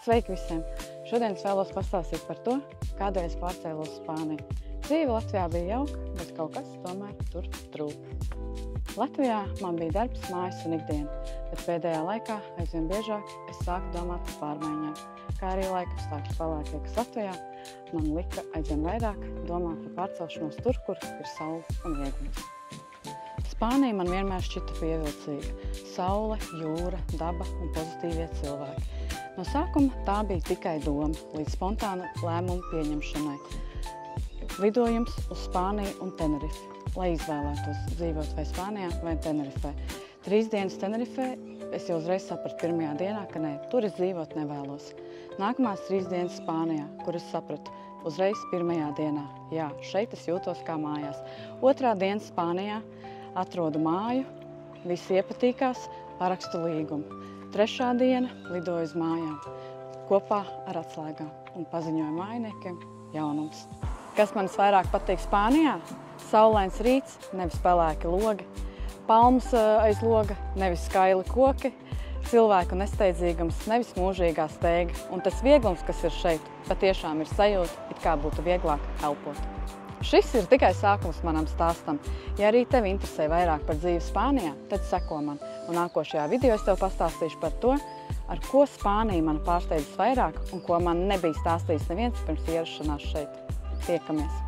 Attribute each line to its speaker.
Speaker 1: Sveiki visiem! Šodien es vēlos pastāstīt par to, kādēļ es pārcēlos uz Spāniju. Dzīve Latvijā bija jauka, bet kaut kas tomēr tur trūka. Latvijā man bija darbs, mājas un ikdiena, bet pēdējā laikā aizvien biežāk es sāku domāt par pārmaiņām. Kā arī laikapstākļi palēkie, kas Latvijā man lika aizvien vairāk domāt par pārcelšanos tur, kur ir saule un viegums. Spānija man vienmēr šķita pievilcīga. Saule, jūra, daba un pozitīvie cilvēki. No sākuma tā bija tikai doma, līdz spontāna lēmuma pieņemšanai. Lidojums uz Spāniju un Tenerifi, lai izvēlētos dzīvot vai Spānijā vai Tenerifē. 3 dienas Tenerifē es jau uzreiz sapratu pirmajā dienā, ka nē, tur es dzīvot nevēlos. Nākamās 3 dienas Spānijā, kur es sapratu uzreiz pirmajā dienā, jā, šeit es jūtos kā mājās. 2. diena Spānijā atrodu māju, viss iepatīkās, parakstu līgumu. 3. diena lidoju uz mājām kopā ar atslēgām un paziņoju mājniekiem jaunums. Kas man vairāk patīk Spānijā? Saulains rīts, nevis pelēki logi, palmas aiz loga, nevis skaili koki, cilvēku nesteidzīgums, nevis mūžīgā steiga. Un tas vieglums, kas ir šeit, patiešām ir sajūta, it kā būtu vieglāk elpot. Šis ir tikai sākums manam stāstam. Ja arī tevi interesē vairāk par dzīvi Spānijā, tad seko man. Un nākošajā video es tev pastāstīšu par to, ar ko Spānija man pārsteidzis vairāk un ko man nebija stāstījis neviens pirms ierašanās šeit. Tiekamies!